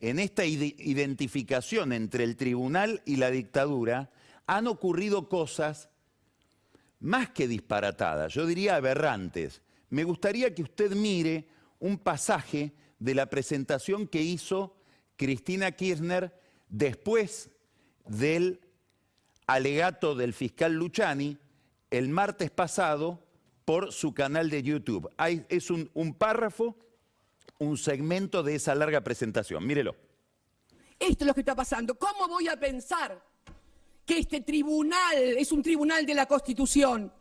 en esta identificación entre el tribunal y la dictadura, han ocurrido cosas más que disparatadas, yo diría aberrantes. Me gustaría que usted mire un pasaje de la presentación que hizo Cristina Kirchner después del alegato del fiscal Luciani el martes pasado por su canal de YouTube. Es un párrafo, un segmento de esa larga presentación. Mírelo. Esto es lo que está pasando. ¿Cómo voy a pensar que este tribunal es un tribunal de la Constitución?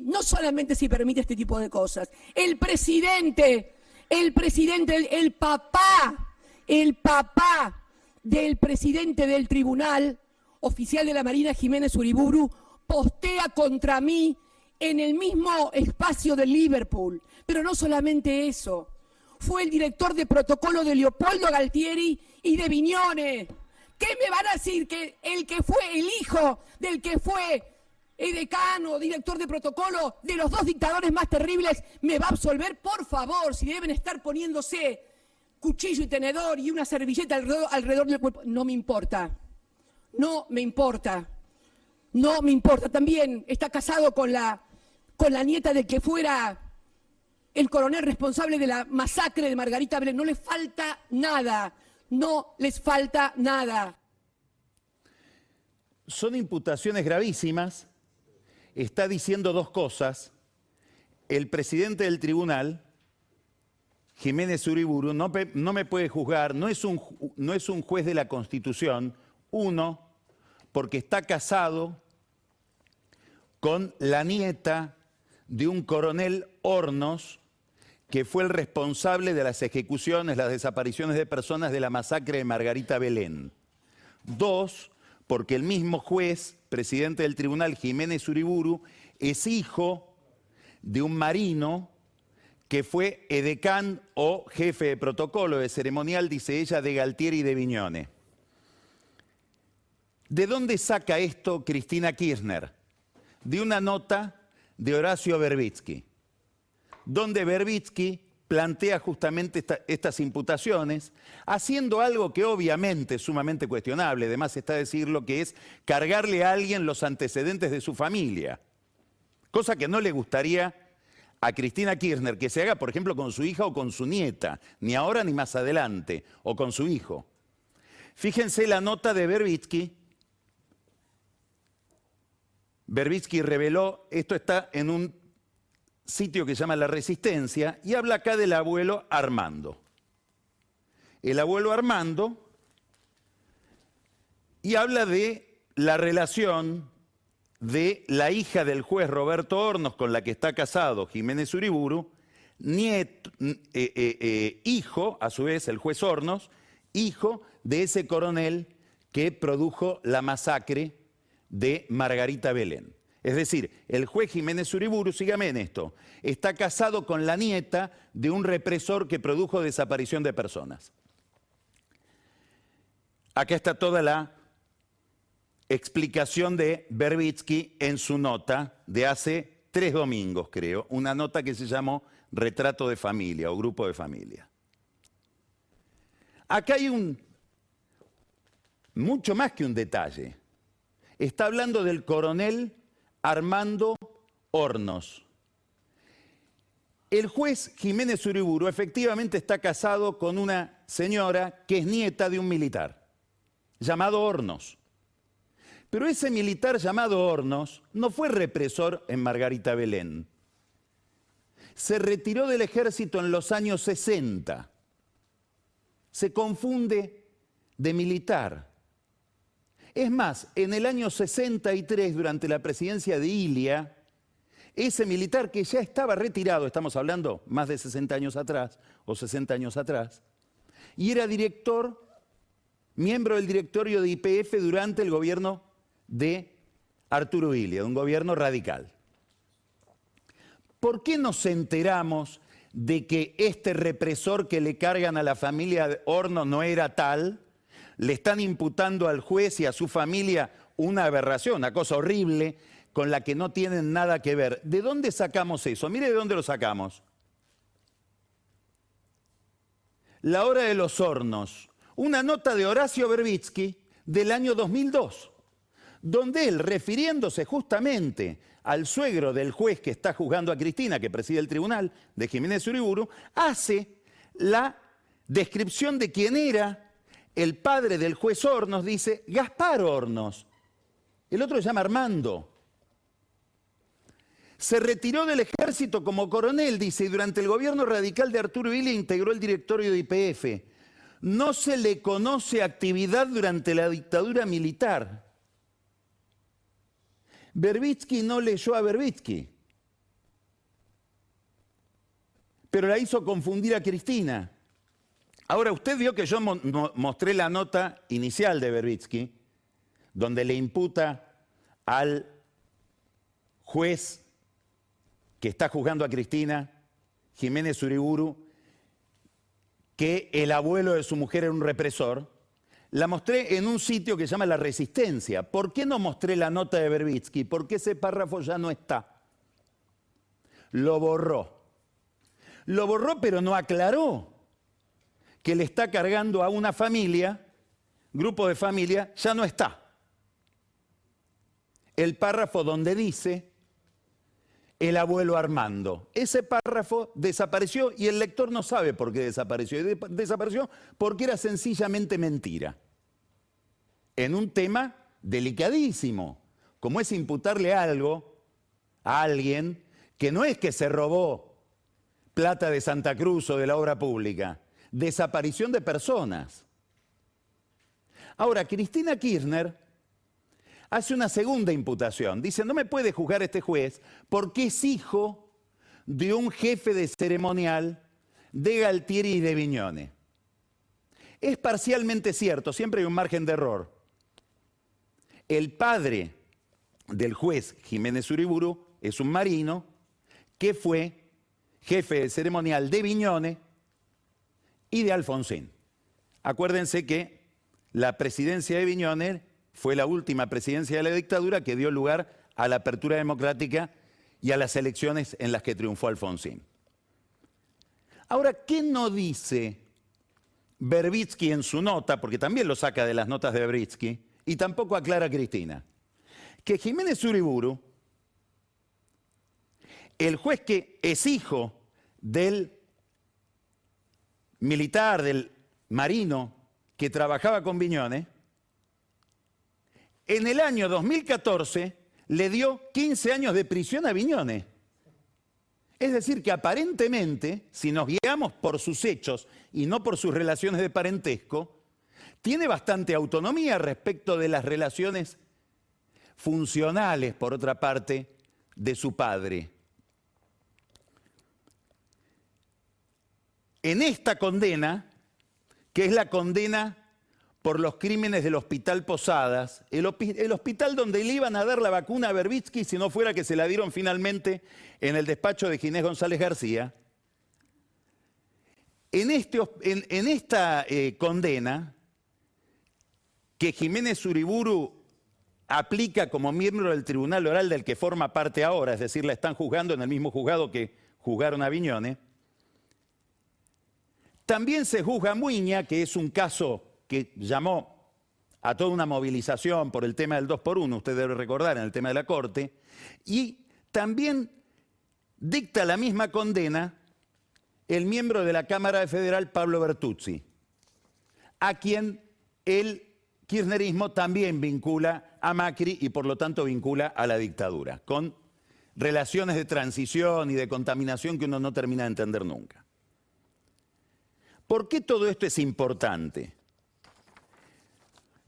No solamente si permite este tipo de cosas. El presidente, el papá del presidente del tribunal, oficial de la Marina Jiménez Uriburu, postea contra mí en el mismo espacio de Liverpool. Pero no solamente eso, fue el director de protocolo de Leopoldo Galtieri y de Viñone. ¿Qué me van a decir? Que el que fue el hijo del que fue edecano, director de protocolo de los dos dictadores más terribles, me va a absolver. Por favor, si deben estar poniéndose cuchillo y tenedor y una servilleta alrededor del cuerpo, no me importa. No me importa. No me importa. También está casado con la nieta del que fuera el coronel responsable de la masacre de Margarita Belén. No les falta nada. No les falta nada. Son imputaciones gravísimas. Está diciendo dos cosas. El presidente del tribunal, Jiménez Uriburu, no me puede juzgar, no es un juez de la Constitución. Uno, porque está casado con la nieta de un coronel Hornos, que fue el responsable de las ejecuciones, las desapariciones de personas de la masacre de Margarita Belén. Dos, porque el mismo juez, presidente del tribunal, Jiménez Uriburu, es hijo de un marino que fue edecán o jefe de protocolo de ceremonial, dice ella, de Galtieri y de Viñone. ¿De dónde saca esto Cristina Kirchner? De una nota de Horacio Verbitsky, donde Verbitsky plantea justamente estas imputaciones, haciendo algo que obviamente es sumamente cuestionable, además está decirlo, que es cargarle a alguien los antecedentes de su familia, cosa que no le gustaría a Cristina Kirchner que se haga, por ejemplo, con su hija o con su nieta, ni ahora ni más adelante, o con su hijo. Fíjense la nota de Verbitsky. Verbitsky reveló, esto está en un sitio que se llama La Resistencia, y habla acá del abuelo Armando. El abuelo Armando, y habla de la relación de la hija del juez Roberto Hornos, con la que está casado Jiménez Uriburu, hijo, a su vez, el juez Hornos, hijo de ese coronel que produjo la masacre de Margarita Belén. Es decir, el juez Jiménez Uriburu, sígame en esto, está casado con la nieta de un represor que produjo desaparición de personas. Acá está toda la explicación de Verbitsky en su nota de hace 3 domingos, creo, una nota que se llamó Retrato de Familia o Grupo de Familia. Acá hay mucho más que un detalle. Está hablando del coronel Armando Hornos. El juez Jiménez Uriburu efectivamente está casado con una señora que es nieta de un militar llamado Hornos. Pero ese militar llamado Hornos no fue represor en Margarita Belén. Se retiró del ejército en los años 60. Se confunde de militar. Es más, en el año 63, durante la presidencia de Ilia, ese militar que ya estaba retirado, estamos hablando más de 60 años atrás, o 60 años atrás, y era miembro del directorio de YPF durante el gobierno de Arturo Illia, un gobierno radical. ¿Por qué nos enteramos de que este represor que le cargan a la familia de Hornos no era tal? Le están imputando al juez y a su familia una aberración, una cosa horrible con la que no tienen nada que ver. ¿De dónde sacamos eso? Mire de dónde lo sacamos. La Hora de los Hornos, una nota de Horacio Verbitsky del año 2002, donde él, refiriéndose justamente al suegro del juez que está juzgando a Cristina, que preside el tribunal, de Jiménez Uriburu, hace la descripción de quién era el padre del juez Hornos, dice Gaspar Hornos. El otro se llama Armando. Se retiró del ejército como coronel, dice, y durante el gobierno radical de Arturo Illia integró el directorio de YPF. No se le conoce actividad durante la dictadura militar. Verbitsky no leyó a Verbitsky, pero la hizo confundir a Cristina. Ahora, usted vio que yo mostré la nota inicial de Verbitsky, donde le imputa al juez que está juzgando a Cristina, Jiménez Uriburu, que el abuelo de su mujer era un represor. La mostré en un sitio que se llama La Resistencia. ¿Por qué no mostré la nota de Verbitsky? Porque ese párrafo ya no está. Lo borró. Lo borró, pero no aclaró que le está cargando a una familia, grupo de familia, ya no está. El párrafo donde dice el abuelo Armando. Ese párrafo desapareció y el lector no sabe por qué desapareció. Y desapareció porque era sencillamente mentira. En un tema delicadísimo, como es imputarle algo a alguien que no es que se robó plata de Santa Cruz o de la obra pública, desaparición de personas. Ahora, Cristina Kirchner hace una segunda imputación. Dice, no me puede juzgar este juez porque es hijo de un jefe de ceremonial de Galtieri y de Viñone. Es parcialmente cierto, siempre hay un margen de error. El padre del juez Jiménez Uriburu es un marino que fue jefe de ceremonial de Viñone y de Alfonsín. Acuérdense que la presidencia de Viñone fue la última presidencia de la dictadura que dio lugar a la apertura democrática y a las elecciones en las que triunfó Alfonsín. Ahora, ¿qué no dice Verbitsky en su nota? Porque también lo saca de las notas de Verbitsky, y tampoco aclara Cristina. Que Jiménez Uriburu, el juez que es hijo del militar, del marino que trabajaba con Viñone, en el año 2014 le dio 15 años de prisión a Viñone. Es decir, que aparentemente, si nos guiamos por sus hechos y no por sus relaciones de parentesco, tiene bastante autonomía respecto de las relaciones funcionales, por otra parte, de su padre. En esta condena, que es la condena por los crímenes del Hospital Posadas, el hospital donde le iban a dar la vacuna a Verbitsky si no fuera que se la dieron finalmente en el despacho de Ginés González García. En esta condena que Jiménez Uriburu aplica como miembro del Tribunal Oral del que forma parte ahora, es decir, la están juzgando en el mismo juzgado que juzgaron a Viñone, también se juzga a Muiña, que es un caso que llamó a toda una movilización por el tema del 2x1, usted debe recordar, en el tema de la Corte, y también dicta la misma condena el miembro de la Cámara Federal, Pablo Bertuzzi, a quien el kirchnerismo también vincula a Macri y por lo tanto vincula a la dictadura, con relaciones de transición y de contaminación que uno no termina de entender nunca. ¿Por qué todo esto es importante?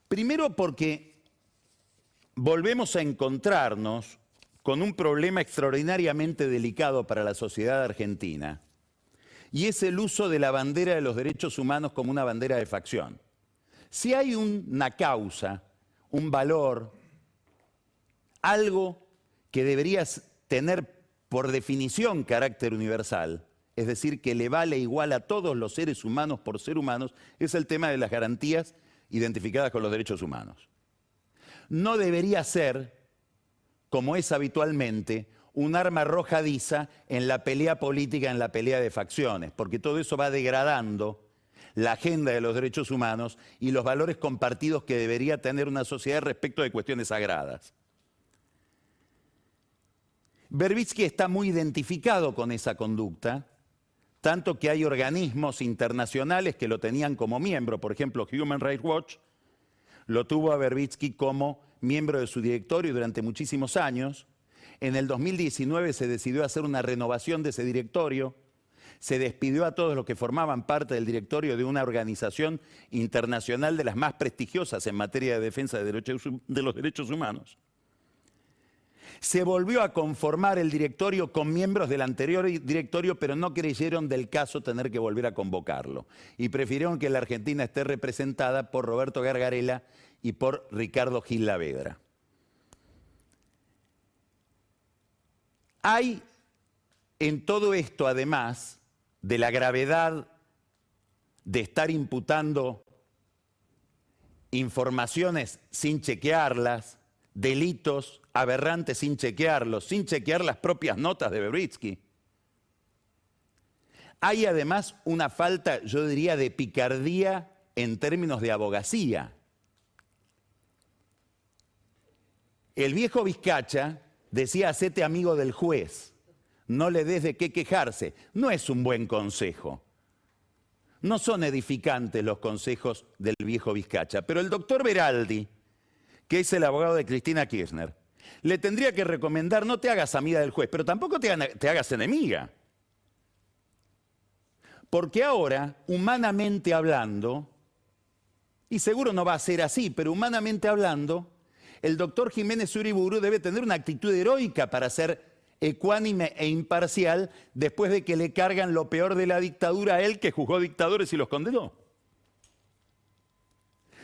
Primero porque volvemos a encontrarnos con un problema extraordinariamente delicado para la sociedad argentina, y es el uso de la bandera de los derechos humanos como una bandera de facción. Si hay una causa, un valor, algo que debería tener por definición carácter universal, es decir, que le vale igual a todos los seres humanos por ser humanos, es el tema de las garantías identificadas con los derechos humanos. No debería ser, como es habitualmente, un arma arrojadiza en la pelea política, en la pelea de facciones, porque todo eso va degradando la agenda de los derechos humanos y los valores compartidos que debería tener una sociedad respecto de cuestiones sagradas. Verbitsky está muy identificado con esa conducta, tanto que hay organismos internacionales que lo tenían como miembro. Por ejemplo, Human Rights Watch lo tuvo a Verbitsky como miembro de su directorio durante muchísimos años. En el 2019 se decidió hacer una renovación de ese directorio. Se despidió a todos los que formaban parte del directorio de una organización internacional de las más prestigiosas en materia de defensa de los derechos humanos. Se volvió a conformar el directorio con miembros del anterior directorio, pero no creyeron del caso tener que volver a convocarlo. Y prefirieron que la Argentina esté representada por Roberto Gargarella y por Ricardo Gil Lavedra. Hay en todo esto, además de la gravedad de estar imputando informaciones sin chequearlas, delitos aberrantes sin chequearlos, sin chequear las propias notas de Verbitsky. Hay además una falta, yo diría, de picardía en términos de abogacía. El viejo Vizcacha decía: hacete amigo del juez, no le des de qué quejarse. No es un buen consejo. No son edificantes los consejos del viejo Vizcacha, pero el doctor Beraldi, que es el abogado de Cristina Kirchner, le tendría que recomendar: no te hagas amiga del juez, pero tampoco te hagas enemiga. Porque ahora, humanamente hablando, y seguro no va a ser así, pero humanamente hablando, el doctor Jiménez Uriburu debe tener una actitud heroica para ser ecuánime e imparcial después de que le cargan lo peor de la dictadura a él, que juzgó dictadores y los condenó.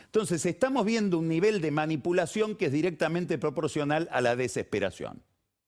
Entonces estamos viendo un nivel de manipulación que es directamente proporcional a la desesperación.